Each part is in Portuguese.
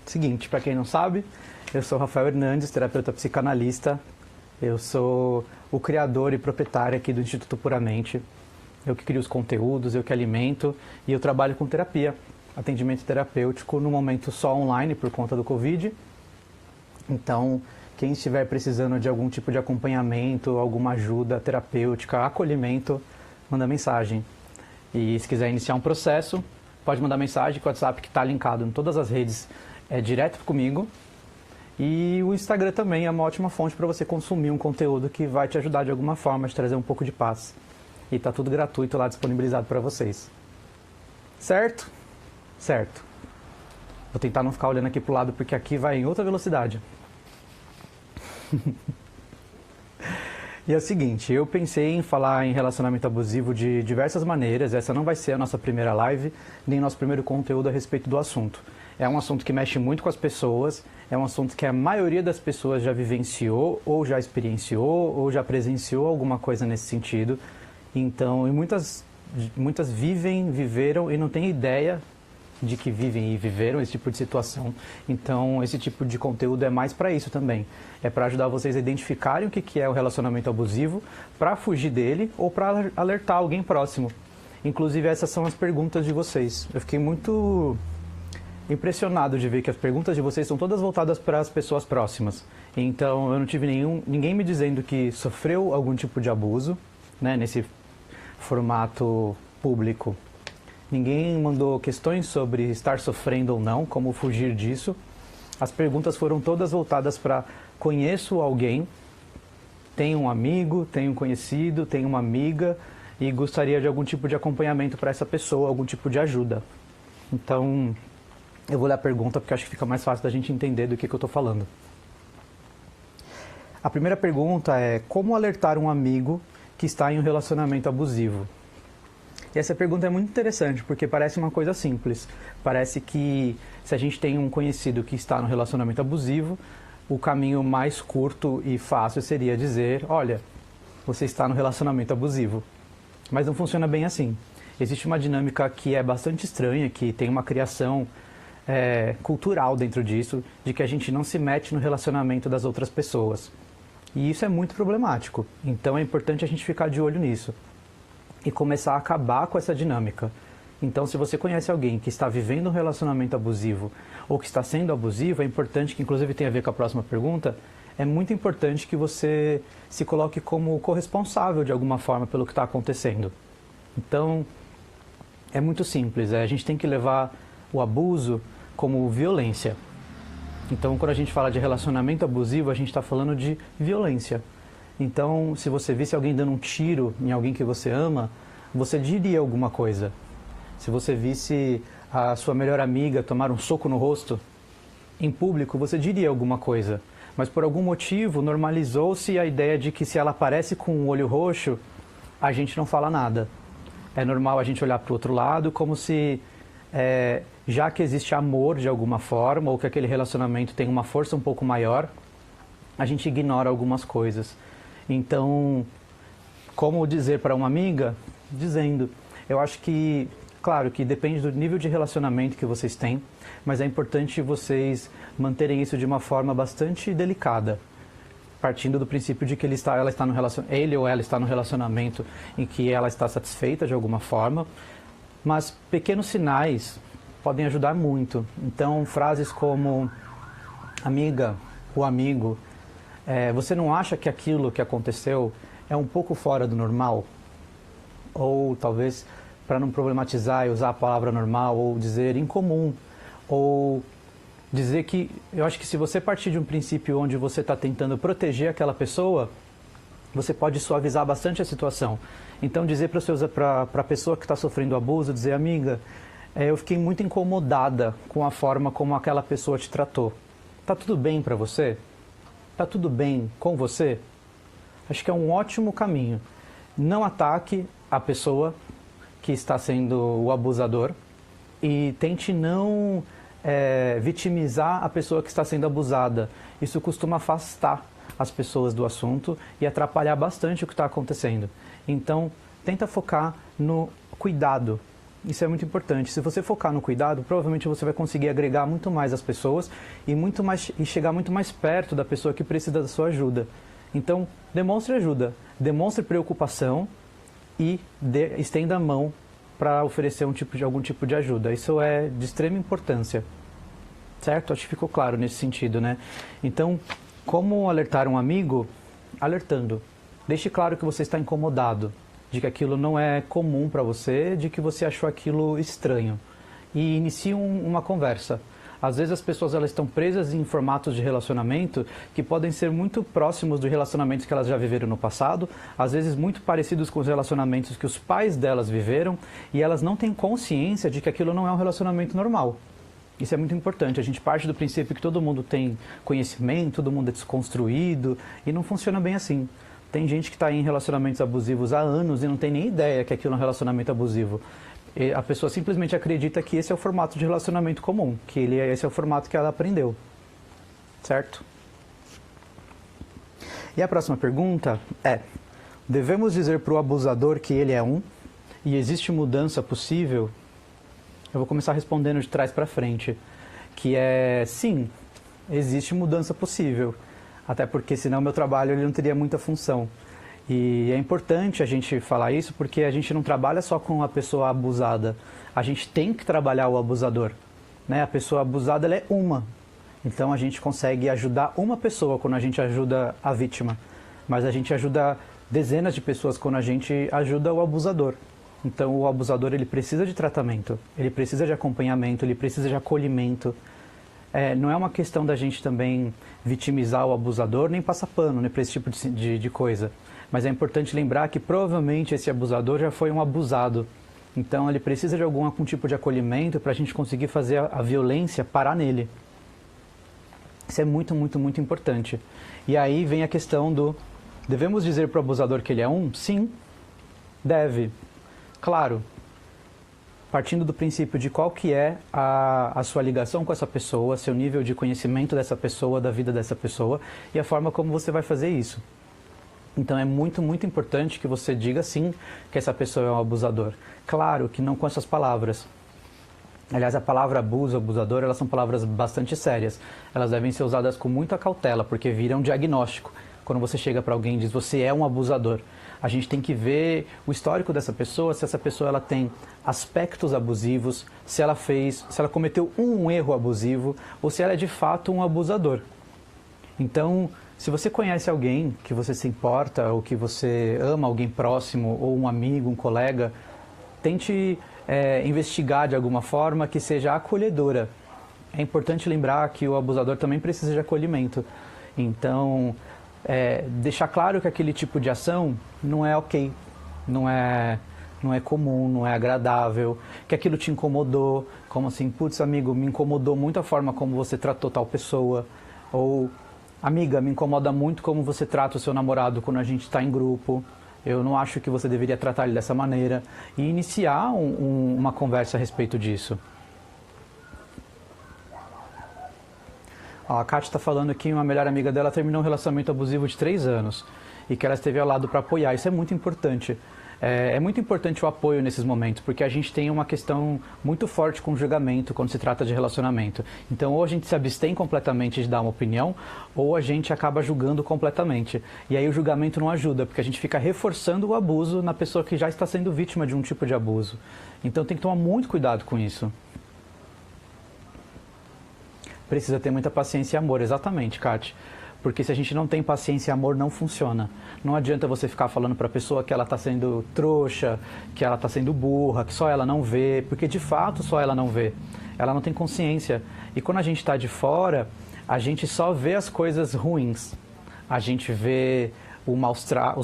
Seguinte, para quem não sabe, eu sou Rafael Hernandes, terapeuta psicanalista. Eu sou o criador e proprietário aqui do Instituto Puramente. Eu que crio os conteúdos, eu que alimento e eu trabalho com terapia, atendimento terapêutico, no momento só online por conta do Covid. Então, quem estiver precisando de algum tipo de acompanhamento, alguma ajuda terapêutica, acolhimento, manda mensagem. E se quiser iniciar um processo, pode mandar mensagem com o WhatsApp que está linkado em todas as redes, direto comigo. E o Instagram também é uma ótima fonte para você consumir um conteúdo que vai te ajudar de alguma forma, te trazer um pouco de paz. E está tudo gratuito lá, disponibilizado para vocês. Certo? Certo. Vou tentar não ficar olhando aqui para o lado, porque aqui vai em outra velocidade. E é o seguinte, eu pensei em falar em relacionamento abusivo de diversas maneiras. Essa não vai ser a nossa primeira live, nem nosso primeiro conteúdo a respeito do assunto. É um assunto que mexe muito com as pessoas, é um assunto que a maioria das pessoas já vivenciou, ou já experienciou, ou já presenciou alguma coisa nesse sentido. Então, e muitas viveram e não têm ideia de que vivem e viveram esse tipo de situação. Então, esse tipo de conteúdo é mais para isso também. É para ajudar vocês a identificarem o que é o relacionamento abusivo, para fugir dele ou para alertar alguém próximo. Inclusive, essas são as perguntas de vocês. Eu fiquei muito impressionado de ver que as perguntas de vocês são todas voltadas para as pessoas próximas. Então, eu não tive ninguém me dizendo que sofreu algum tipo de abuso, né, nesse formato público. Ninguém mandou questões sobre estar sofrendo ou não, como fugir disso. As perguntas foram todas voltadas para: conheço alguém, tenho um amigo, tenho um conhecido, tenho uma amiga e gostaria de algum tipo de acompanhamento para essa pessoa, algum tipo de ajuda. Então, eu vou ler a pergunta porque acho que fica mais fácil da gente entender do que eu estou falando. A primeira pergunta é: como alertar um amigo que está em um relacionamento abusivo? E essa pergunta é muito interessante, porque parece uma coisa simples. Parece que se a gente tem um conhecido que está no relacionamento abusivo, o caminho mais curto e fácil seria dizer: olha, você está no relacionamento abusivo. Mas não funciona bem assim. Existe uma dinâmica que é bastante estranha, que tem uma criação cultural dentro disso, de que a gente não se mete no relacionamento das outras pessoas. E isso é muito problemático. Então é importante a gente ficar de olho nisso e começar a acabar com essa dinâmica. Então, se você conhece alguém que está vivendo um relacionamento abusivo ou que está sendo abusivo, é importante, que inclusive tem a ver com a próxima pergunta, é muito importante que você se coloque como corresponsável de alguma forma pelo que está acontecendo. Então, é muito simples, a gente tem que levar o abuso como violência. Então, quando a gente fala de relacionamento abusivo, a gente está falando de violência. Então, se você visse alguém dando um tiro em alguém que você ama, você diria alguma coisa. Se você visse a sua melhor amiga tomar um soco no rosto, em público, você diria alguma coisa. Mas por algum motivo, normalizou-se a ideia de que se ela aparece com um olho roxo, a gente não fala nada. É normal a gente olhar para o outro lado como se, já que existe amor de alguma forma, ou que aquele relacionamento tem uma força um pouco maior, a gente ignora algumas coisas. Então, como dizer para uma amiga? Dizendo. Eu acho que, claro, que depende do nível de relacionamento que vocês têm, mas é importante vocês manterem isso de uma forma bastante delicada, partindo do princípio de que ele ou ela está no relacionamento em que ela está satisfeita de alguma forma, mas pequenos sinais podem ajudar muito. Então, frases como: amiga, o amigo, você não acha que aquilo que aconteceu é um pouco fora do normal? Ou talvez, para não problematizar e usar a palavra normal, ou dizer incomum, ou dizer que, eu acho que se você partir de um princípio onde você está tentando proteger aquela pessoa, você pode suavizar bastante a situação. Então, dizer para a pessoa que está sofrendo abuso, dizer: amiga, eu fiquei muito incomodada com a forma como aquela pessoa te tratou. Tá tudo bem para você? Tá tudo bem com você? Acho que é um ótimo caminho. Não ataque a pessoa que está sendo o abusador e tente não vitimizar a pessoa que está sendo abusada. Isso costuma afastar as pessoas do assunto e atrapalhar bastante o que está acontecendo. Então, tenta focar no cuidado, Isso é muito importante. Se você focar no cuidado, provavelmente você vai conseguir agregar muito mais as pessoas e chegar muito mais perto da pessoa que precisa da sua ajuda. Então, demonstre ajuda, demonstre preocupação e estenda a mão para oferecer algum tipo de ajuda. Isso é de extrema importância. Certo? Acho que ficou claro nesse sentido, né? Então, como alertar um amigo? Alertando. Deixe claro que você está incomodado, de que aquilo não é comum para você, de que você achou aquilo estranho. E inicie uma conversa. Às vezes as pessoas elas estão presas em formatos de relacionamento que podem ser muito próximos dos relacionamentos que elas já viveram no passado, às vezes muito parecidos com os relacionamentos que os pais delas viveram, e elas não têm consciência de que aquilo não é um relacionamento normal. Isso é muito importante. A gente parte do princípio que todo mundo tem conhecimento, todo mundo é desconstruído, e não funciona bem assim. Tem gente que está em relacionamentos abusivos há anos e não tem nem ideia que aquilo é um relacionamento abusivo. E a pessoa simplesmente acredita que esse é o formato de relacionamento comum, que esse é o formato que ela aprendeu. Certo? E a próxima pergunta é: devemos dizer para o abusador que ele é um e existe mudança possível? Eu vou começar respondendo de trás para frente, que é sim, existe mudança possível, até porque senão meu trabalho ele não teria muita função. E é importante a gente falar isso porque a gente não trabalha só com a pessoa abusada, a gente tem que trabalhar o abusador, né? A pessoa abusada ela é uma, então a gente consegue ajudar uma pessoa quando a gente ajuda a vítima, mas a gente ajuda dezenas de pessoas quando a gente ajuda o abusador. Então o abusador ele precisa de tratamento, ele precisa de acompanhamento, ele precisa de acolhimento. Não é uma questão da gente também vitimizar o abusador, nem passar pano, né, para esse tipo de coisa. Mas é importante lembrar que provavelmente esse abusador já foi um abusado. Então ele precisa de algum tipo de acolhimento para a gente conseguir fazer a violência parar nele. Isso é muito, muito, muito importante. E aí vem a questão do: devemos dizer para o abusador que ele é um? Sim, deve. Claro, partindo do princípio de qual que é a sua ligação com essa pessoa, seu nível de conhecimento dessa pessoa, da vida dessa pessoa e a forma como você vai fazer isso. Então é muito, muito importante que você diga sim que essa pessoa é um abusador. Claro que não com essas palavras. Aliás, a palavra abuso, abusador, elas são palavras bastante sérias. Elas devem ser usadas com muita cautela, porque viram um diagnóstico. Quando você chega para alguém e diz, você é um abusador. A gente tem que ver o histórico dessa pessoa, se essa pessoa ela tem aspectos abusivos, se ela cometeu um erro abusivo, ou se ela é de fato um abusador. Então, se você conhece alguém que você se importa, ou que você ama alguém próximo, ou um amigo, um colega, tente investigar de alguma forma que seja acolhedora. É importante lembrar que o abusador também precisa de acolhimento. Então, deixar claro que aquele tipo de ação não é ok, não é comum, não é agradável, que aquilo te incomodou, como assim, putz, amigo, me incomodou muito a forma como você tratou tal pessoa, ou amiga, me incomoda muito como você trata o seu namorado quando a gente está em grupo, eu não acho que você deveria tratar ele dessa maneira, e iniciar uma conversa a respeito disso. A Kátia está falando que uma melhor amiga dela terminou um relacionamento abusivo de 3 anos e que ela esteve ao lado para apoiar. Isso é muito importante. É muito importante o apoio nesses momentos, porque a gente tem uma questão muito forte com o julgamento quando se trata de relacionamento. Então, ou a gente se abstém completamente de dar uma opinião, ou a gente acaba julgando completamente. E aí o julgamento não ajuda, porque a gente fica reforçando o abuso na pessoa que já está sendo vítima de um tipo de abuso. Então tem que tomar muito cuidado com isso. Precisa ter muita paciência e amor, exatamente, Kátia. Porque se a gente não tem paciência e amor, não funciona. Não adianta você ficar falando para a pessoa que ela está sendo trouxa, que ela está sendo burra, que só ela não vê, porque de fato só ela não vê. Ela não tem consciência. E quando a gente está de fora, a gente só vê as coisas ruins. A gente vê os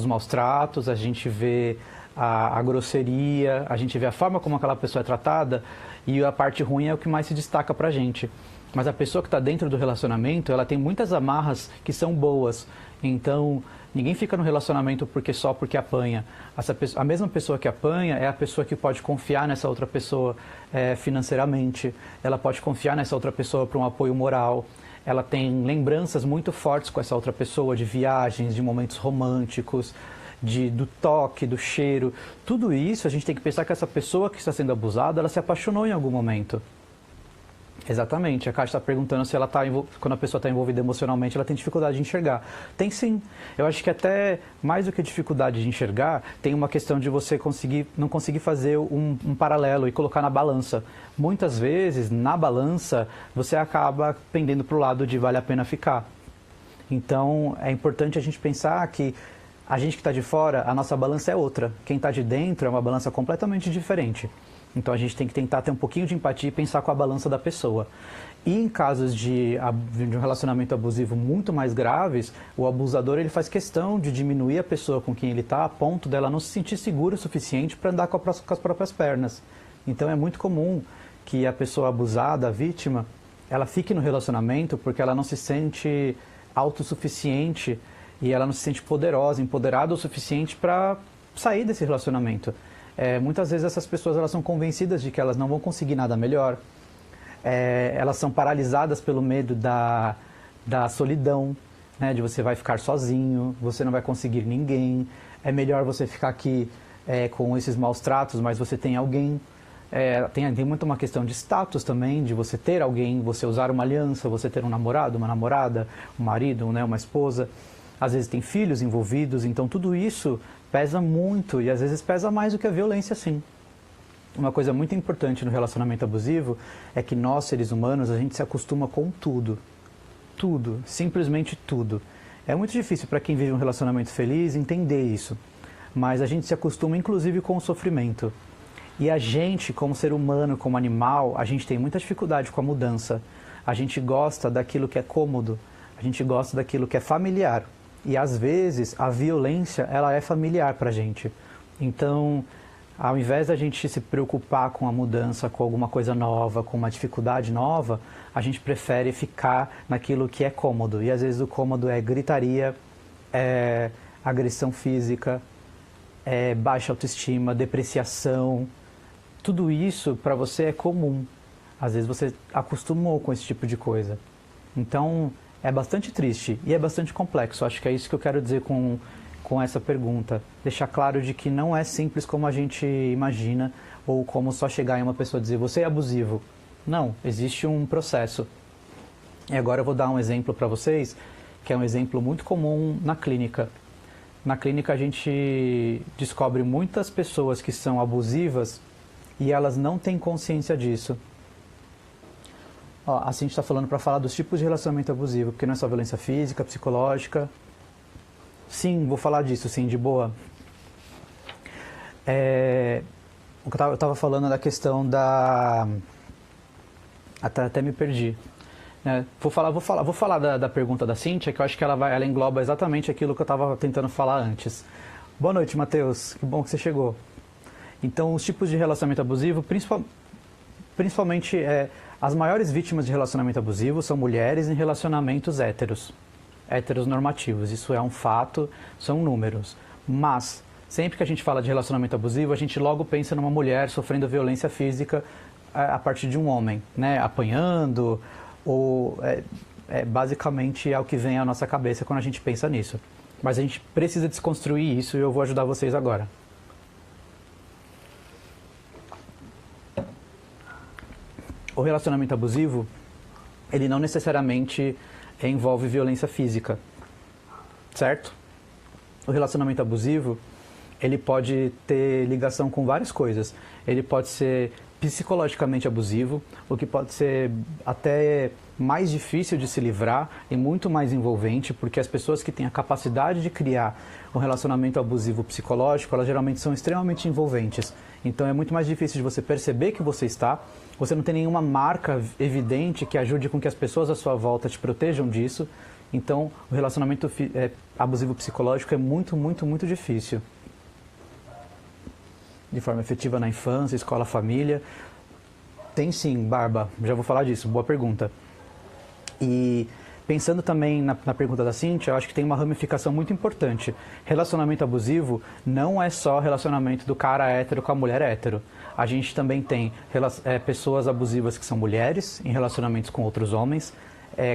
maus tratos, a gente vê a grosseria, a gente vê a forma como aquela pessoa é tratada, e a parte ruim é o que mais se destaca para a gente. Mas a pessoa que está dentro do relacionamento, ela tem muitas amarras que são boas. Então, ninguém fica no relacionamento só porque apanha. A mesma pessoa que apanha é a pessoa que pode confiar nessa outra pessoa financeiramente. Ela pode confiar nessa outra pessoa para um apoio moral. Ela tem lembranças muito fortes com essa outra pessoa, de viagens, de momentos românticos. do toque, do cheiro. Tudo isso a gente tem que pensar que essa pessoa que está sendo abusada, ela se apaixonou em algum momento. Exatamente, a Kátia está perguntando se ela quando a pessoa está envolvida emocionalmente, ela tem dificuldade de enxergar. Tem sim. Eu acho que até mais do que dificuldade de enxergar, tem uma questão de você não conseguir fazer um paralelo e colocar na balança. Muitas vezes, na balança, você acaba pendendo para o lado de vale a pena ficar. Então, é importante a gente pensar que a gente que está de fora, a nossa balança é outra. Quem está de dentro é uma balança completamente diferente. Então a gente tem que tentar ter um pouquinho de empatia e pensar com a balança da pessoa. E em casos de um relacionamento abusivo muito mais graves, o abusador ele faz questão de diminuir a pessoa com quem ele está a ponto dela não se sentir segura o suficiente para andar com as próprias pernas. Então é muito comum que a pessoa abusada, a vítima, ela fique no relacionamento porque ela não se sente autossuficiente e ela não se sente poderosa, empoderada o suficiente para sair desse relacionamento. Muitas vezes essas pessoas elas são convencidas de que elas não vão conseguir nada melhor. Elas são paralisadas pelo medo da solidão, né? De você vai ficar sozinho, você não vai conseguir ninguém. É melhor você ficar aqui com esses maus tratos, mas você tem alguém. Tem muito uma questão de status também, de você ter alguém, você usar uma aliança, você ter um namorado, uma namorada, um marido, né? Uma esposa. Às vezes tem filhos envolvidos, então tudo isso pesa muito e às vezes pesa mais do que a violência, sim. Uma coisa muito importante no relacionamento abusivo é que nós, seres humanos, a gente se acostuma com tudo. Tudo, simplesmente tudo. É muito difícil para quem vive um relacionamento feliz entender isso, mas a gente se acostuma inclusive com o sofrimento. E a gente, como ser humano, como animal, a gente tem muita dificuldade com a mudança. A gente gosta daquilo que é cômodo, a gente gosta daquilo que é familiar. E às vezes a violência ela é familiar para a gente. Então, ao invés da gente se preocupar com a mudança, com alguma coisa nova, com uma dificuldade nova, a gente prefere ficar naquilo que é cômodo. E às vezes o cômodo é gritaria, é agressão física, é baixa autoestima, depreciação. Tudo isso para você é comum. Às vezes você acostumou com esse tipo de coisa. Então, é bastante triste e é bastante complexo. Acho que é isso que eu quero dizer com essa pergunta. Deixar claro de que não é simples como a gente imagina ou como só chegar em uma pessoa e dizer você é abusivo. Não, existe um processo. E agora eu vou dar um exemplo para vocês, que é um exemplo muito comum na clínica. Na clínica a gente descobre muitas pessoas que são abusivas e elas não têm consciência disso. Assim a gente está falando para falar dos tipos de relacionamento abusivo, porque não é só violência física, psicológica. Sim, vou falar disso, sim, de boa. Eu estava falando da questão da... Até me perdi. Vou falar da pergunta da Cíntia, que eu acho que ela engloba exatamente aquilo que eu estava tentando falar antes. Boa noite, Matheus. Que bom que você chegou. Então, os tipos de relacionamento abusivo, principalmente... As maiores vítimas de relacionamento abusivo são mulheres em relacionamentos héteros normativos. Isso é um fato, são números. Mas, sempre que a gente fala de relacionamento abusivo, a gente logo pensa numa mulher sofrendo violência física a partir de um homem, né? Apanhando, ou basicamente é o que vem à nossa cabeça quando a gente pensa nisso. Mas a gente precisa desconstruir isso e eu vou ajudar vocês agora. O relacionamento abusivo, ele não necessariamente envolve violência física, certo? O relacionamento abusivo, ele pode ter ligação com várias coisas. Ele pode ser psicologicamente abusivo, o que pode ser até mais difícil de se livrar e muito mais envolvente, porque as pessoas que têm a capacidade de criar um relacionamento abusivo psicológico, elas geralmente são extremamente envolventes. Então é muito mais difícil de você perceber que você não tem nenhuma marca evidente que ajude com que as pessoas à sua volta te protejam disso. Então o relacionamento abusivo psicológico é muito, muito, muito difícil. De forma efetiva na infância, escola, família. Tem sim, Barba, já vou falar disso, boa pergunta. E pensando também na pergunta da Cíntia, eu acho que tem uma ramificação muito importante. Relacionamento abusivo não é só relacionamento do cara hétero com a mulher hétero. A gente também tem pessoas abusivas que são mulheres em relacionamentos com outros homens.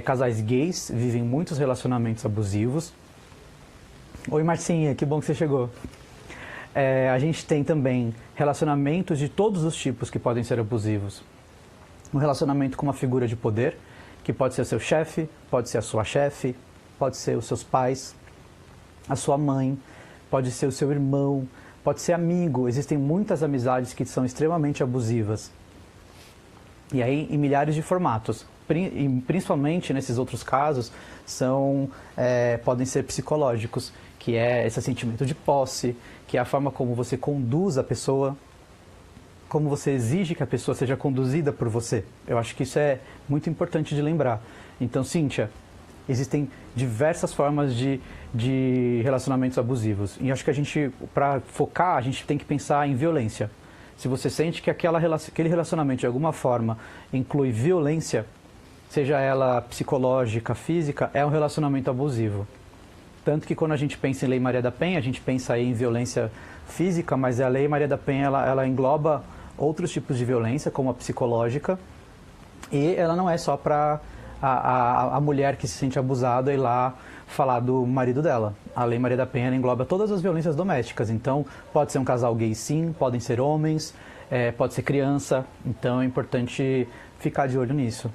Casais gays vivem muitos relacionamentos abusivos. Oi, Marcinha, que bom que você chegou. A gente tem também relacionamentos de todos os tipos que podem ser abusivos. Um relacionamento com uma figura de poder, que pode ser seu chefe, pode ser a sua chefe, pode ser os seus pais, a sua mãe, pode ser o seu irmão, pode ser amigo. Existem muitas amizades que são extremamente abusivas. E aí, em milhares de formatos. Principalmente nesses outros casos, podem ser psicológicos, que é esse sentimento de posse, que é a forma como você conduz a pessoa, como você exige que a pessoa seja conduzida por você. Eu acho que isso é muito importante de lembrar. Então, Cíntia, existem diversas formas de relacionamentos abusivos. E acho que para focar, a gente tem que pensar em violência. Se você sente que aquele relacionamento de alguma forma inclui violência, seja ela psicológica, física, é um relacionamento abusivo. Tanto que quando a gente pensa em Lei Maria da Penha, a gente pensa aí em violência física, mas a Lei Maria da Penha ela engloba outros tipos de violência, como a psicológica, e ela não é só para a mulher que se sente abusada ir lá falar do marido dela. A Lei Maria da Penha engloba todas as violências domésticas, então pode ser um casal gay sim, podem ser homens, pode ser criança, então é importante ficar de olho nisso.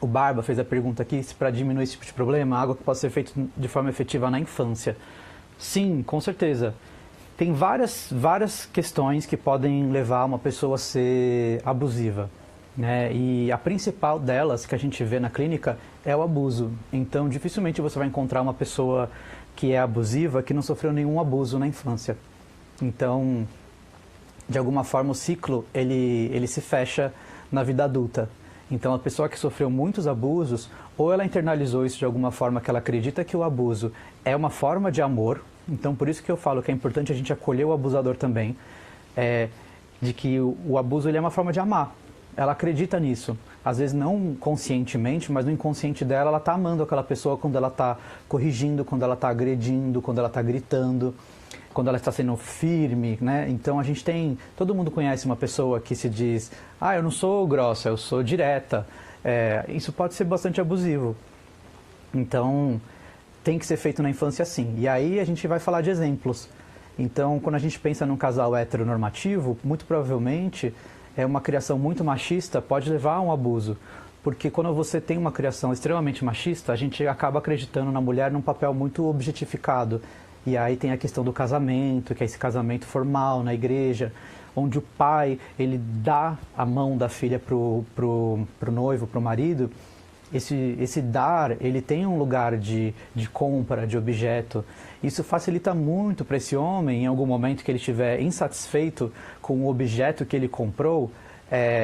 O Barba fez a pergunta aqui se para diminuir esse tipo de problema, algo que pode ser feito de forma efetiva na infância. Sim, com certeza. Tem várias questões que podem levar uma pessoa a ser abusiva, né? E a principal delas que a gente vê na clínica é o abuso. Então, dificilmente você vai encontrar uma pessoa que é abusiva que não sofreu nenhum abuso na infância. Então, de alguma forma, o ciclo ele se fecha na vida adulta. Então, a pessoa que sofreu muitos abusos, ou ela internalizou isso de alguma forma que ela acredita que o abuso é uma forma de amor. Então, por isso que eu falo que é importante a gente acolher o abusador também, de que o abuso ele é uma forma de amar. Ela acredita nisso. Às vezes não conscientemente, mas no inconsciente dela, ela está amando aquela pessoa quando ela está corrigindo, quando ela está agredindo, quando ela está gritando, quando ela está sendo firme, né? Então todo mundo conhece uma pessoa que se diz, eu não sou grossa, eu sou direta. Isso pode ser bastante abusivo. Então, tem que ser feito na infância sim. E aí a gente vai falar de exemplos. Então, quando a gente pensa num casal heteronormativo, muito provavelmente uma criação muito machista pode levar a um abuso. Porque quando você tem uma criação extremamente machista, a gente acaba acreditando na mulher num papel muito objetificado. E aí tem a questão do casamento, que é esse casamento formal na igreja, onde o pai ele dá a mão da filha pro noivo, pro marido. Esse dar, ele tem um lugar de compra, de objeto. Isso facilita muito para esse homem, em algum momento que ele estiver insatisfeito com o objeto que ele comprou,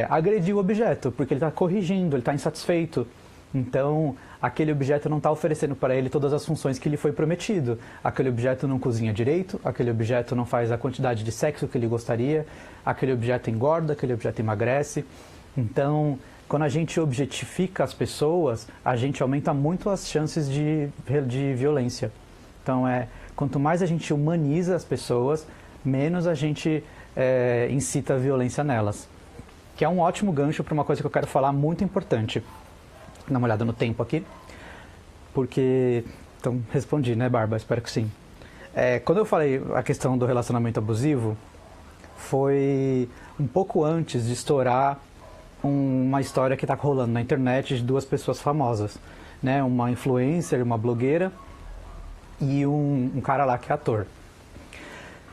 agredir o objeto, porque ele está corrigindo, ele está insatisfeito. Então, aquele objeto não está oferecendo para ele todas as funções que lhe foi prometido. Aquele objeto não cozinha direito, aquele objeto não faz a quantidade de sexo que ele gostaria, aquele objeto engorda, aquele objeto emagrece. Então, quando a gente objetifica as pessoas, a gente aumenta muito as chances de violência. Então, quanto mais a gente humaniza as pessoas, menos a gente incita a violência nelas. Que é um ótimo gancho para uma coisa que eu quero falar muito importante. Dá uma olhada no tempo aqui. Porque... Então, respondi, né, Barba? Espero que sim. Quando eu falei a questão do relacionamento abusivo, foi um pouco antes de estourar uma história que está rolando na internet de duas pessoas famosas, né? Uma influencer, uma blogueira e um cara lá que é ator.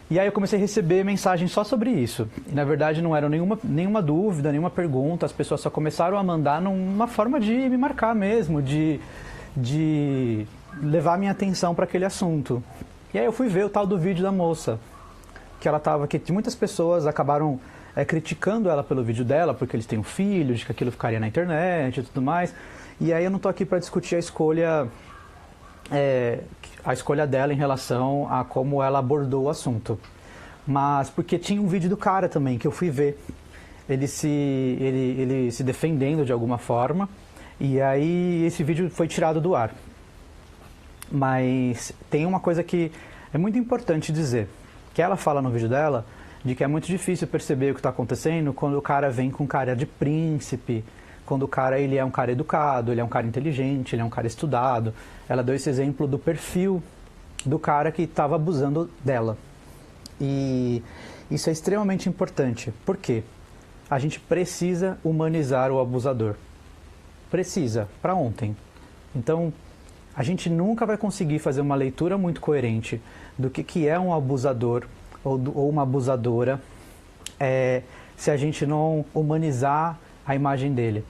E aí eu comecei a receber mensagens só sobre isso. E na verdade não era nenhuma dúvida, nenhuma pergunta, as pessoas só começaram a mandar numa forma de me marcar mesmo, de levar minha atenção para aquele assunto. E aí eu fui ver o tal do vídeo da moça, que muitas pessoas acabaram criticando ela pelo vídeo dela, porque eles têm um filho, de que aquilo ficaria na internet e tudo mais. E aí eu não estou aqui para discutir a escolha dela em relação a como ela abordou o assunto. Mas porque tinha um vídeo do cara também, que eu fui ver. Ele se defendendo de alguma forma, e aí esse vídeo foi tirado do ar. Mas tem uma coisa que é muito importante dizer, que ela fala no vídeo dela, de que é muito difícil perceber o que está acontecendo quando o cara vem com cara de príncipe, quando o cara ele é um cara educado, ele é um cara inteligente, ele é um cara estudado. Ela deu esse exemplo do perfil do cara que estava abusando dela. E isso é extremamente importante. Por quê? A gente precisa humanizar o abusador. Precisa, para ontem. Então, a gente nunca vai conseguir fazer uma leitura muito coerente do que é um abusador ou uma abusadora se a gente não humanizar a imagem dele.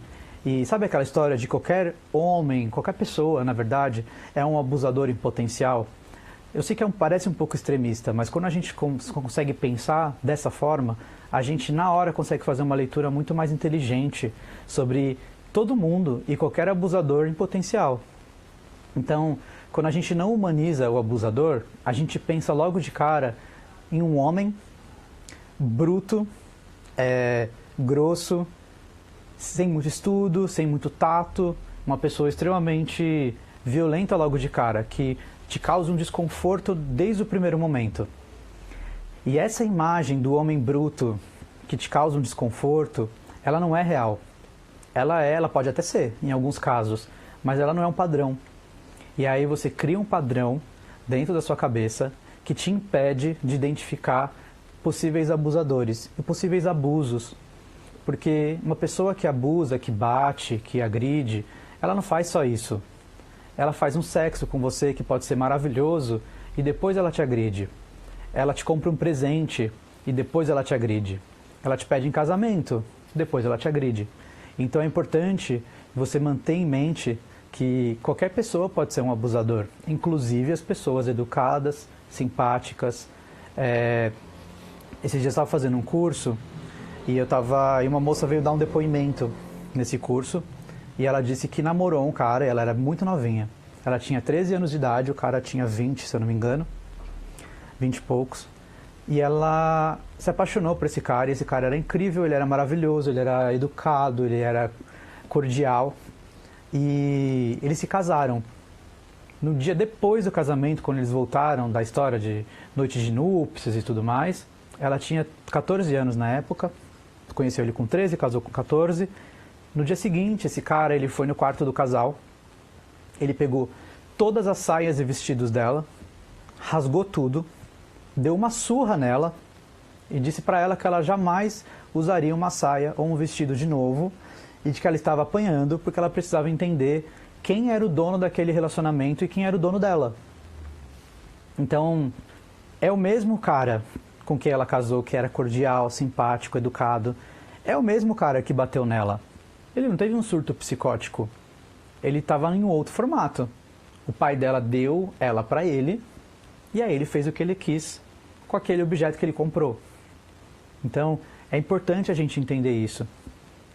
E sabe aquela história de qualquer homem, qualquer pessoa, na verdade, é um abusador em potencial? Eu sei que parece um pouco extremista, mas quando a gente consegue pensar dessa forma, a gente na hora consegue fazer uma leitura muito mais inteligente sobre todo mundo e qualquer abusador em potencial. Então, quando a gente não humaniza o abusador, a gente pensa logo de cara em um homem bruto, grosso, sem muito estudo, sem muito tato, uma pessoa extremamente violenta logo de cara, que te causa um desconforto desde o primeiro momento. E essa imagem do homem bruto que te causa um desconforto, ela não é real. Ela pode até ser, em alguns casos, mas ela não é um padrão. E aí você cria um padrão dentro da sua cabeça que te impede de identificar possíveis abusadores e possíveis abusos. Porque uma pessoa que abusa, que bate, que agride, ela não faz só isso. Ela faz um sexo com você que pode ser maravilhoso e depois ela te agride. Ela te compra um presente e depois ela te agride. Ela te pede em casamento, depois ela te agride. Então é importante você manter em mente que qualquer pessoa pode ser um abusador, inclusive as pessoas educadas, simpáticas. Esses dias eu estava fazendo um curso e uma moça veio dar um depoimento nesse curso e ela disse que namorou um cara, ela era muito novinha. Ela tinha 13 anos de idade, o cara tinha 20, se eu não me engano, 20 e poucos. E ela se apaixonou por esse cara, e esse cara era incrível, ele era maravilhoso, ele era educado, ele era cordial. E eles se casaram. No dia depois do casamento, quando eles voltaram da história de noite de núpcias e tudo mais, ela tinha 14 anos na época, conheceu ele com 13, casou com 14. No dia seguinte, esse cara ele foi no quarto do casal, ele pegou todas as saias e vestidos dela, rasgou tudo, deu uma surra nela e disse para ela que ela jamais usaria uma saia ou um vestido de novo, e de que ela estava apanhando porque ela precisava entender quem era o dono daquele relacionamento e quem era o dono dela. Então, é o mesmo cara com quem ela casou, que era cordial, simpático, educado. É o mesmo cara que bateu nela. Ele não teve um surto psicótico. Ele estava em um outro formato. O pai dela deu ela para ele e aí ele fez o que ele quis com aquele objeto que ele comprou. Então, é importante a gente entender isso.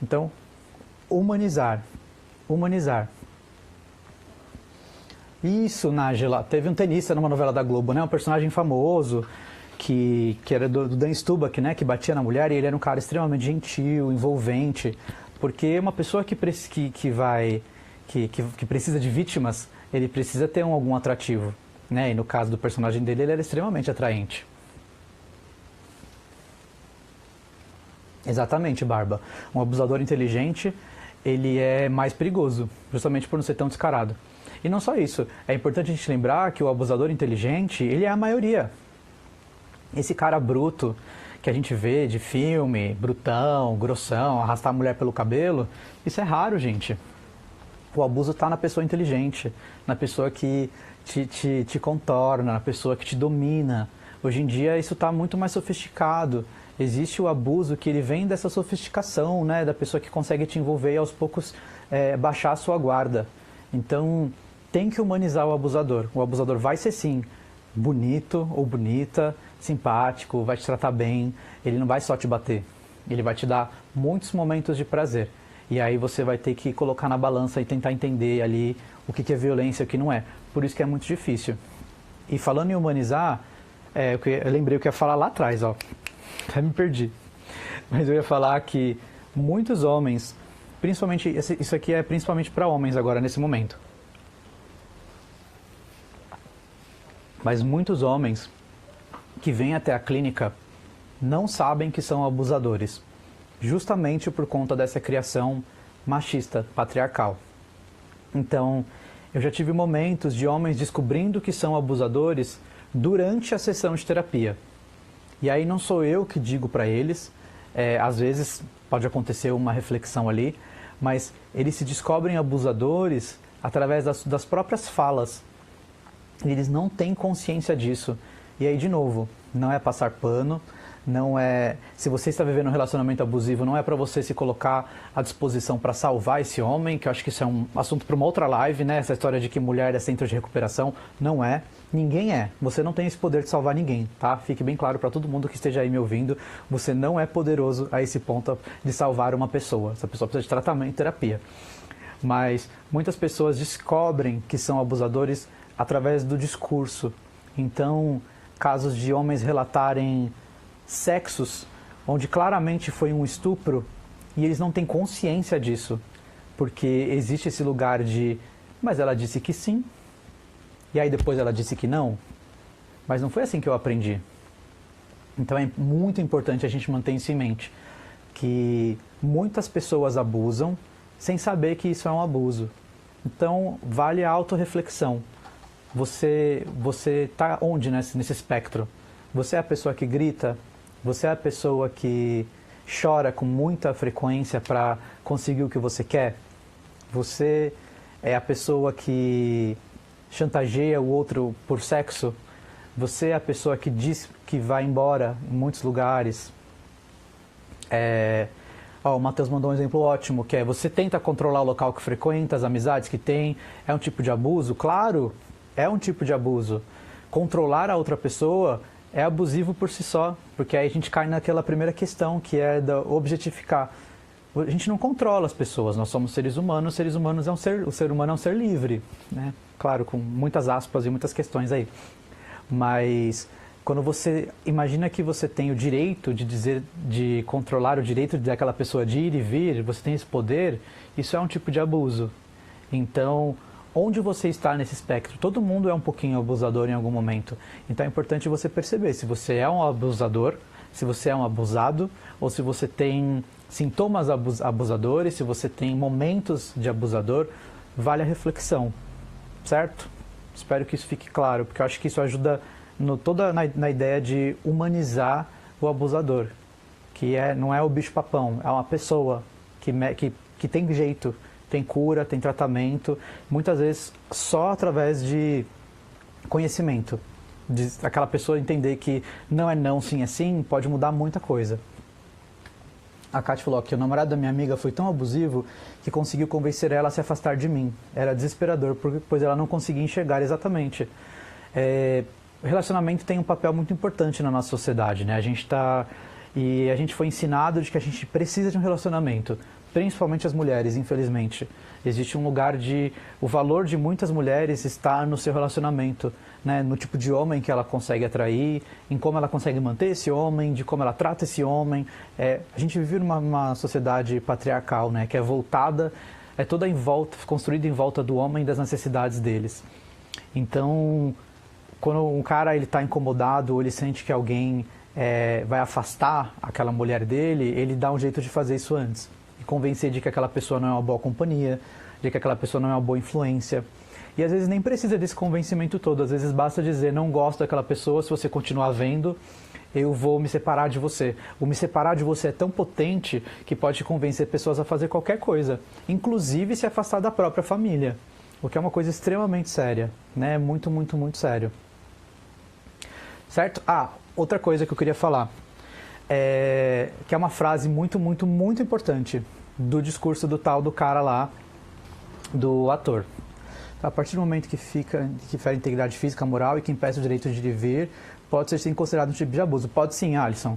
Então, humanizar. Isso, Nájila. Teve um tenista numa novela da Globo, né? Um personagem famoso que era do Dan Stubach, né? Que batia na mulher, e ele era um cara extremamente gentil, envolvente. Porque uma pessoa que precisa de vítimas, ele precisa ter algum atrativo, né? E no caso do personagem dele, ele era extremamente atraente. Exatamente, Barba. Um abusador inteligente, ele é mais perigoso, justamente por não ser tão descarado. E não só isso, é importante a gente lembrar que o abusador inteligente, ele é a maioria. Esse cara bruto que a gente vê de filme, brutão, grossão, arrastar a mulher pelo cabelo, isso é raro, gente. O abuso está na pessoa inteligente, na pessoa que te contorna, na pessoa que te domina. Hoje em dia isso está muito mais sofisticado. Existe o abuso que ele vem dessa sofisticação, né, da pessoa que consegue te envolver e aos poucos baixar a sua guarda. Então, tem que humanizar o abusador. O abusador vai ser, sim, bonito ou bonita, simpático, vai te tratar bem. Ele não vai só te bater. Ele vai te dar muitos momentos de prazer. E aí você vai ter que colocar na balança e tentar entender ali o que é violência e o que não é. Por isso que é muito difícil. E falando em humanizar, eu lembrei o que eu ia falar lá atrás, ó. Até me perdi. Mas eu ia falar que muitos homens, principalmente, isso aqui é principalmente para homens agora, nesse momento. Mas muitos homens que vêm até a clínica não sabem que são abusadores, justamente por conta dessa criação machista, patriarcal. Então, Eu já tive momentos de homens descobrindo que são abusadores durante a sessão de terapia. E aí não sou eu que digo para eles, às vezes pode acontecer uma reflexão ali, mas eles se descobrem abusadores através das próprias falas. Eles não têm consciência disso. E aí, de novo, não é passar pano, não é... Se você está vivendo um relacionamento abusivo, não é para você se colocar à disposição para salvar esse homem, que eu acho que isso é um assunto para uma outra live, né? Essa história de que mulher é centro de recuperação, não é. Ninguém é. Você não tem esse poder de salvar ninguém, tá? Fique bem claro para todo mundo que esteja aí me ouvindo, você não é poderoso a esse ponto de salvar uma pessoa. Essa pessoa precisa de tratamento e terapia. Mas muitas pessoas descobrem que são abusadores através do discurso. Então, casos de homens relatarem sexos onde claramente foi um estupro e eles não têm consciência disso, porque existe esse lugar de, mas ela disse que sim, e aí depois ela disse que não, mas não foi assim que eu aprendi. Então é muito importante a gente manter isso em mente, que muitas pessoas abusam sem saber que isso é um abuso. Então vale a autorreflexão. Você está onde nesse espectro? Você é a pessoa que grita? Você é a pessoa que chora com muita frequência para conseguir o que você quer? Você é a pessoa que chantageia o outro por sexo? Você é a pessoa que diz que vai embora em muitos lugares? O Matheus mandou um exemplo ótimo, que é você tenta controlar o local que frequenta, as amizades que tem. É um tipo de abuso? Claro, é um tipo de abuso. Controlar a outra pessoa é abusivo por si só, porque aí a gente cai naquela primeira questão, que é da objetificar. A gente não controla as pessoas, nós somos seres humanos o ser humano é um ser livre, né? Claro, com muitas aspas e muitas questões aí. Mas quando você imagina que você tem o direito de controlar o direito daquela pessoa de ir e vir, você tem esse poder, isso é um tipo de abuso. Então, onde você está nesse espectro? Todo mundo é um pouquinho abusador em algum momento. Então é importante você perceber se você é um abusador, se você é um abusado, ou se você tem sintomas abusadores, se você tem momentos de abusador, vale a reflexão, certo? Espero que isso fique claro, porque eu acho que isso ajuda na ideia de humanizar o abusador, que não é o bicho-papão, é uma pessoa que tem jeito, tem cura, tem tratamento, muitas vezes só através de conhecimento. De aquela pessoa entender que não é não, sim é sim, pode mudar muita coisa. A Kátia falou que o namorado da minha amiga foi tão abusivo que conseguiu convencer ela a se afastar de mim. Era desesperador, pois ela não conseguia enxergar exatamente. O relacionamento tem um papel muito importante na nossa sociedade, né? A gente foi ensinado de que a gente precisa de um relacionamento. Principalmente as mulheres, infelizmente. Existe um lugar o valor de muitas mulheres está no seu relacionamento, né? No tipo de homem que ela consegue atrair, em como ela consegue manter esse homem, de como ela trata esse homem. A gente vive numa sociedade patriarcal, né? Que é voltada, toda construída em volta do homem e das necessidades deles. Então, quando um cara está incomodado ou ele sente que alguém vai afastar aquela mulher dele, ele dá um jeito de fazer isso antes. Convencer de que aquela pessoa não é uma boa companhia, de que aquela pessoa não é uma boa influência. E às vezes nem precisa desse convencimento todo, às vezes basta dizer, não gosto daquela pessoa, se você continuar vendo, eu vou me separar de você. O me separar de você é tão potente que pode convencer pessoas a fazer qualquer coisa, inclusive se afastar da própria família, o que é uma coisa extremamente séria, né? Muito, muito, muito sério. Certo? Outra coisa que eu queria falar, que é uma frase muito, muito, muito importante do discurso do tal do cara lá, do ator. A partir do momento que fere a integridade física, moral e que impeça o direito de ir e vir, pode ser sim considerado um tipo de abuso. Pode sim, Alisson.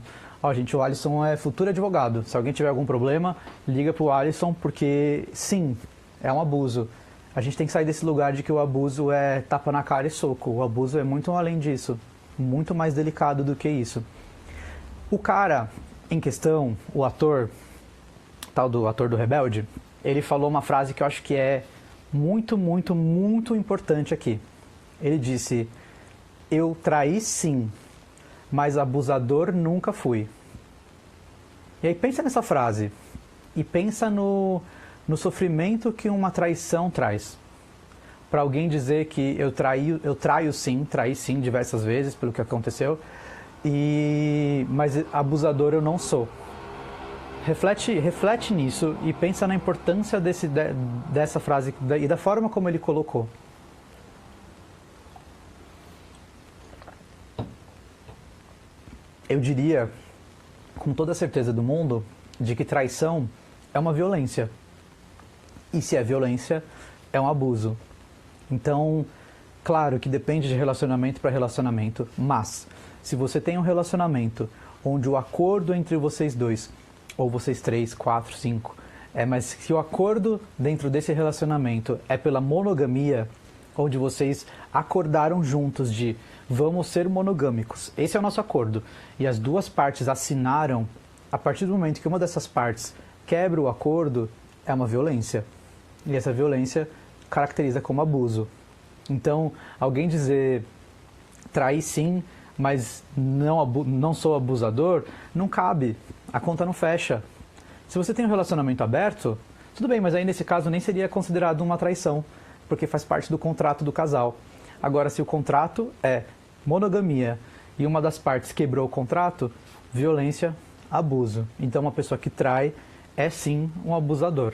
Gente, o Alisson é futuro advogado. Se alguém tiver algum problema, liga pro Alisson, porque sim, é um abuso. A gente tem que sair desse lugar de que o abuso é tapa na cara e soco. O abuso é muito além disso, muito mais delicado do que isso. O cara em questão, o ator, tal do ator do Rebelde, ele falou uma frase que eu acho que é muito, muito, muito importante aqui. Ele disse, eu traí sim, mas abusador nunca fui. E aí pensa nessa frase e pensa no sofrimento que uma traição traz. para alguém dizer que eu traí sim diversas vezes pelo que aconteceu, mas abusador eu não sou. Reflete nisso e pensa na importância dessa frase e da forma como ele colocou. Eu diria, com toda a certeza do mundo, de que traição é uma violência. E se é violência, é um abuso. Então, claro que depende de relacionamento para relacionamento, mas se você tem um relacionamento onde o acordo entre vocês dois, ou vocês 3, 4, 5, mas se o acordo dentro desse relacionamento é pela monogamia, onde vocês acordaram juntos de vamos ser monogâmicos, esse é o nosso acordo, e as duas partes assinaram, a partir do momento que uma dessas partes quebra o acordo, é uma violência. E essa violência caracteriza como abuso. Então, alguém dizer trair sim, mas não sou abusador, não cabe. A conta não fecha. Se você tem um relacionamento aberto, tudo bem, mas aí nesse caso nem seria considerado uma traição, porque faz parte do contrato do casal. Agora, se o contrato é monogamia e uma das partes quebrou o contrato, violência, abuso. Então, uma pessoa que trai é sim um abusador.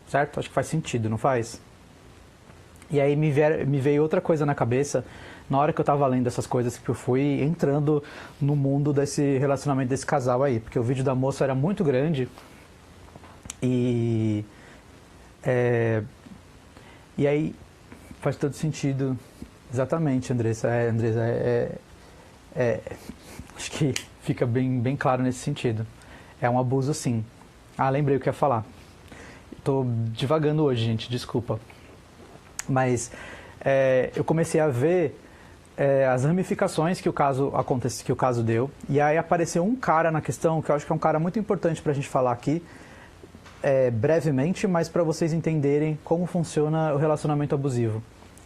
Certo? Acho que faz sentido, não faz? E aí me veio outra coisa na cabeça, na hora que eu estava lendo essas coisas, que eu fui entrando no mundo desse relacionamento desse casal aí, porque o vídeo da moça era muito grande e aí faz todo sentido. Exatamente, Andressa. Acho que fica bem claro nesse sentido. É um abuso, sim. Ah, lembrei o que eu ia falar. Estou divagando hoje, gente, desculpa. Mas eu comecei a ver as ramificações que o caso deu. E aí apareceu um cara na questão, que eu acho que é um cara muito importante para a gente falar aqui, brevemente, mas para vocês entenderem como funciona o relacionamento abusivo.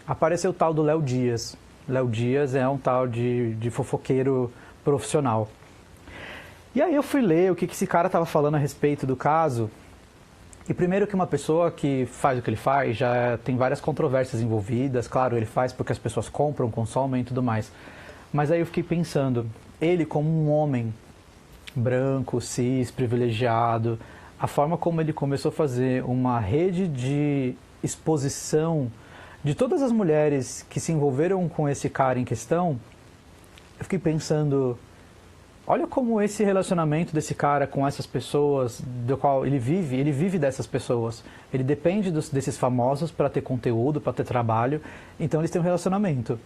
Apareceu o tal do Léo Dias. Léo Dias é um tal de fofoqueiro profissional. E aí eu fui ler o que esse cara estava falando a respeito do caso. E primeiro que uma pessoa que faz o que ele faz já tem várias controvérsias envolvidas. Claro, ele faz porque as pessoas compram, consomem e tudo mais. Mas aí eu fiquei pensando, ele como um homem branco, cis, privilegiado, a forma como ele começou a fazer uma rede de exposição de todas as mulheres que se envolveram com esse cara em questão, eu fiquei pensando, olha como esse relacionamento desse cara com essas pessoas, do qual ele vive dessas pessoas. Ele depende desses famosos para ter conteúdo, para ter trabalho, então eles têm um relacionamento.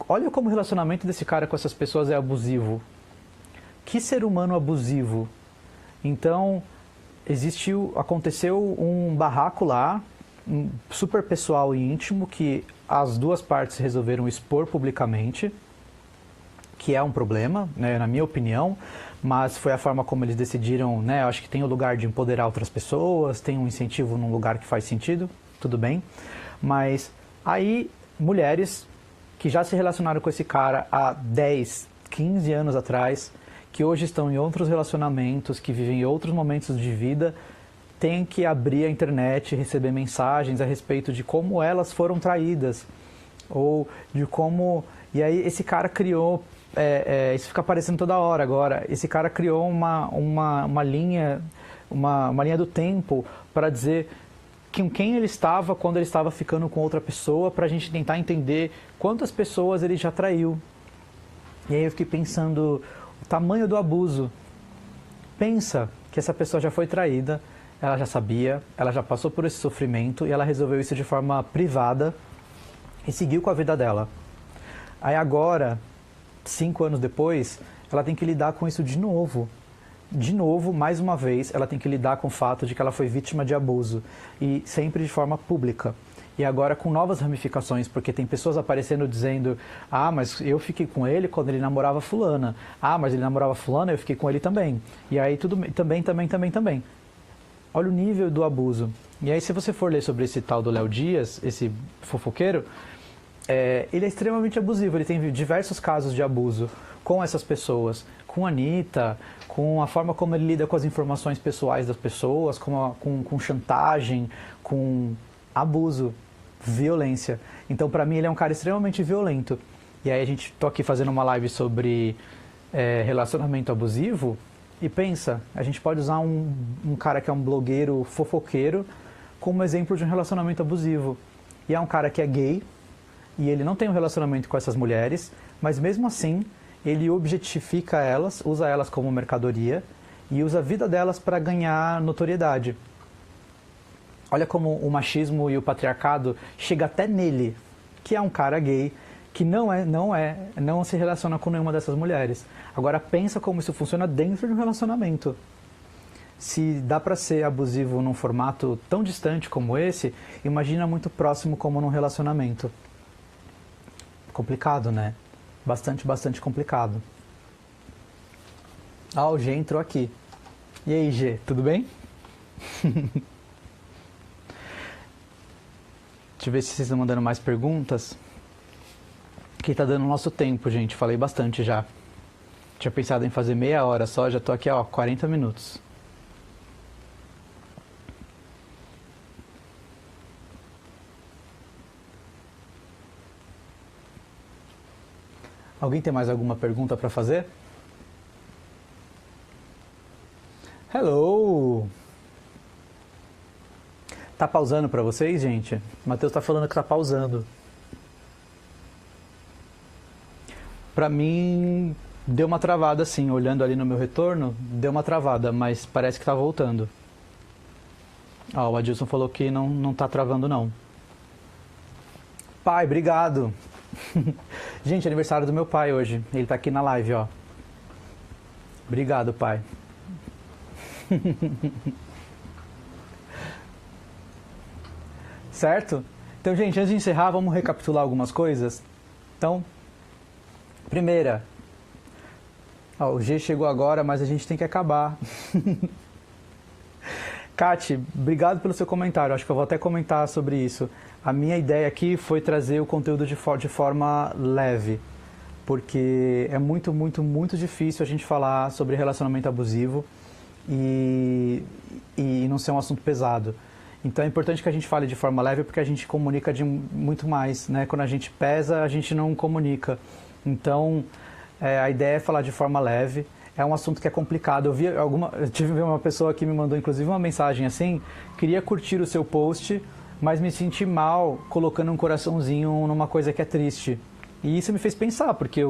Olha como o relacionamento desse cara com essas pessoas é abusivo. Que ser humano abusivo. Então, aconteceu um barraco lá, super pessoal e íntimo, que as duas partes resolveram expor publicamente, que é um problema, né, na minha opinião, mas foi a forma como eles decidiram, né, eu acho que tem o lugar de empoderar outras pessoas, tem um incentivo num lugar que faz sentido, tudo bem, mas aí mulheres que já se relacionaram com esse cara há 10, 15 anos atrás, que hoje estão em outros relacionamentos, que vivem outros momentos de vida, têm que abrir a internet e receber mensagens a respeito de como elas foram traídas, ou de como... E aí esse cara criou... isso fica aparecendo toda hora agora. Esse cara criou uma linha do tempo para dizer com quem ele estava quando ele estava ficando com outra pessoa, para a gente tentar entender quantas pessoas ele já traiu. E aí eu fiquei pensando o tamanho do abuso. Pensa que essa pessoa já foi traída, ela já sabia, ela já passou por esse sofrimento e ela resolveu isso de forma privada e seguiu com a vida dela. Aí agora, 5 anos depois, ela tem que lidar com isso de novo. De novo, mais uma vez, ela tem que lidar com o fato de que ela foi vítima de abuso. E sempre de forma pública. E agora com novas ramificações, porque tem pessoas aparecendo dizendo: ah, mas eu fiquei com ele quando ele namorava fulana. Ah, mas ele namorava fulana, eu fiquei com ele também. E aí tudo também. Olha o nível do abuso. E aí se você for ler sobre esse tal do Léo Dias, esse fofoqueiro, ele é extremamente abusivo, ele tem diversos casos de abuso com essas pessoas, com a Anitta, com a forma como ele lida com as informações pessoais das pessoas, com chantagem, com abuso. violência. Então, para mim, ele é um cara extremamente violento. E aí tô aqui fazendo uma live sobre relacionamento abusivo e pensa, a gente pode usar um cara que é um blogueiro fofoqueiro como exemplo de um relacionamento abusivo. E é um cara que é gay e ele não tem um relacionamento com essas mulheres, mas mesmo assim ele objetifica elas, usa elas como mercadoria e usa a vida delas para ganhar notoriedade. Olha como o machismo e o patriarcado chega até nele, que é um cara gay, que não se relaciona com nenhuma dessas mulheres. Agora pensa como isso funciona dentro de um relacionamento. Se dá para ser abusivo num formato tão distante como esse, imagina muito próximo como num relacionamento. Complicado, né? Bastante complicado. Ah, o G entrou aqui. E aí, G, tudo bem? Deixa eu ver se vocês estão mandando mais perguntas. Que tá dando o nosso tempo, gente. Falei bastante já. Tinha pensado em fazer meia hora só, já tô aqui, 40 minutos. Alguém tem mais alguma pergunta para fazer? Hello! Tá pausando para vocês, gente? O Matheus tá falando que tá pausando. Para mim, deu uma travada sim, olhando ali no meu retorno, deu uma travada, mas parece que tá voltando. O Adilson falou que não tá travando não. Pai, obrigado! Gente, é aniversário do meu pai hoje, ele tá aqui na live, ó. Obrigado, pai. Certo? Então, gente, antes de encerrar, vamos recapitular algumas coisas. Então, primeira, o G chegou agora, mas a gente tem que acabar. Kati, obrigado pelo seu comentário, acho que eu vou até comentar sobre isso. A minha ideia aqui foi trazer o conteúdo de forma leve, porque é muito difícil a gente falar sobre relacionamento abusivo e não ser um assunto pesado. Então é importante que a gente fale de forma leve porque a gente comunica de muito mais, né? Quando a gente pesa, a gente não comunica. Então a ideia é falar de forma leve. É um assunto que é complicado. Eu tive uma pessoa que me mandou inclusive uma mensagem assim: queria curtir o seu post, mas me senti mal colocando um coraçãozinho numa coisa que é triste. E isso me fez pensar, porque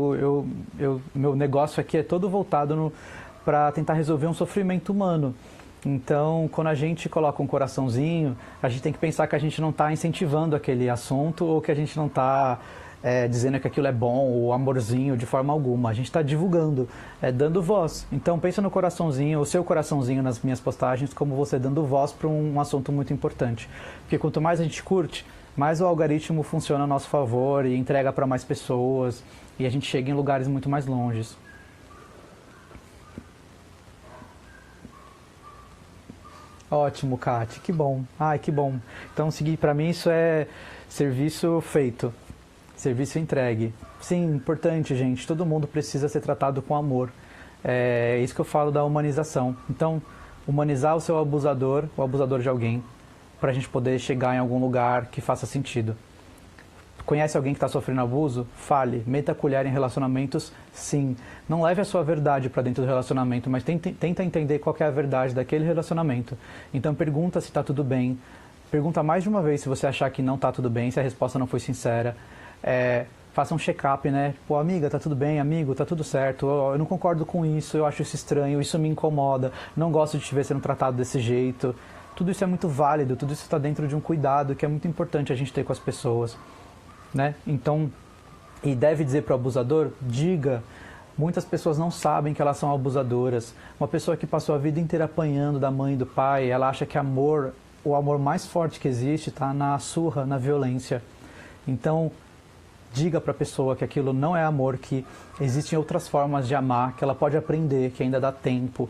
meu negócio aqui é todo voltado para tentar resolver um sofrimento humano. Então, quando a gente coloca um coraçãozinho, a gente tem que pensar que a gente não está incentivando aquele assunto ou que a gente não está dizendo que aquilo é bom ou amorzinho de forma alguma. A gente está divulgando, dando voz. Então, pensa no coraçãozinho, o seu coraçãozinho nas minhas postagens, como você dando voz para um assunto muito importante. Porque quanto mais a gente curte, mais o algoritmo funciona a nosso favor e entrega para mais pessoas e a gente chega em lugares muito mais longes. Ótimo, Kate, que bom. Ai, que bom. Então, seguir para mim isso é serviço feito, serviço entregue. Sim, importante, gente. Todo mundo precisa ser tratado com amor. É isso que eu falo da humanização. Então, humanizar o seu abusador, o abusador de alguém, para a gente poder chegar em algum lugar que faça sentido. Conhece alguém que está sofrendo abuso? Fale. Meta a colher em relacionamentos? Sim. Não leve a sua verdade para dentro do relacionamento, mas tenta entender qual é a verdade daquele relacionamento. Então pergunta se está tudo bem. Pergunta mais de uma vez se você achar que não está tudo bem, se a resposta não foi sincera. Faça um check-up, né? Pô, amiga, tá tudo bem? Amigo, tá tudo certo? Eu não concordo com isso, eu acho isso estranho, isso me incomoda, não gosto de te ver sendo tratado desse jeito. Tudo isso é muito válido, tudo isso está dentro de um cuidado que é muito importante a gente ter com as pessoas. Né? Então, e deve dizer para o abusador, diga. Muitas pessoas não sabem que elas são abusadoras. Uma pessoa que passou a vida inteira apanhando da mãe e do pai, ela acha que o amor mais forte que existe está na surra, na violência. Então, diga para a pessoa que aquilo não é amor, que existem outras formas de amar, que ela pode aprender, que ainda dá tempo.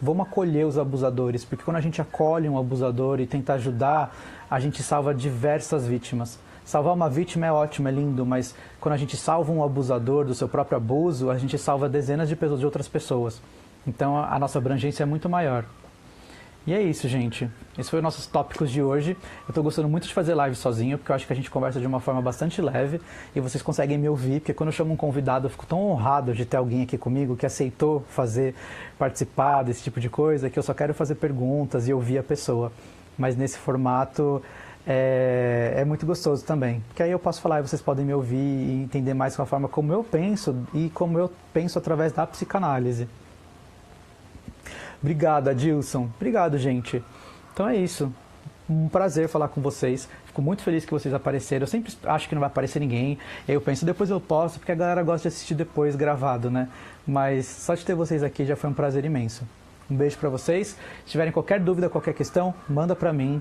Vamos acolher os abusadores, porque quando a gente acolhe um abusador e tenta ajudar, a gente salva diversas vítimas. Salvar uma vítima é ótimo, é lindo, mas quando a gente salva um abusador do seu próprio abuso, a gente salva dezenas de outras pessoas. Então a nossa abrangência é muito maior. E é isso, gente. Esses foram os nossos tópicos de hoje. Eu tô gostando muito de fazer live sozinho, porque eu acho que a gente conversa de uma forma bastante leve e vocês conseguem me ouvir, porque quando eu chamo um convidado, eu fico tão honrado de ter alguém aqui comigo que aceitou participar desse tipo de coisa, que eu só quero fazer perguntas e ouvir a pessoa. Mas nesse formato é muito gostoso também, porque aí eu posso falar e vocês podem me ouvir e entender mais com a forma como eu penso e como eu penso através da psicanálise. Obrigado, Adilson. Obrigado, gente. Então é isso. Um prazer falar com vocês. Fico muito feliz que vocês apareceram. Eu sempre acho que não vai aparecer ninguém. E aí eu penso, depois eu posto, porque a galera gosta de assistir depois gravado, né? Mas só de ter vocês aqui já foi um prazer imenso. Um beijo pra vocês. Se tiverem qualquer dúvida, qualquer questão, manda pra mim.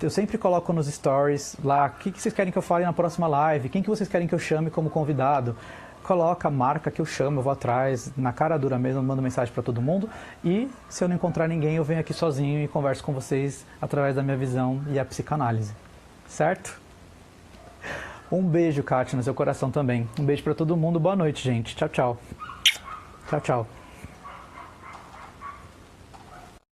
Eu sempre coloco nos stories lá o que vocês querem que eu fale na próxima live, quem que vocês querem que eu chame como convidado. Coloca, marca que eu chamo, eu vou atrás, na cara dura mesmo, mando mensagem para todo mundo. E se eu não encontrar ninguém, eu venho aqui sozinho e converso com vocês através da minha visão e a psicanálise. Certo? Um beijo, Kátia, no seu coração também. Um beijo para todo mundo. Boa noite, gente. Tchau, tchau. Tchau, tchau.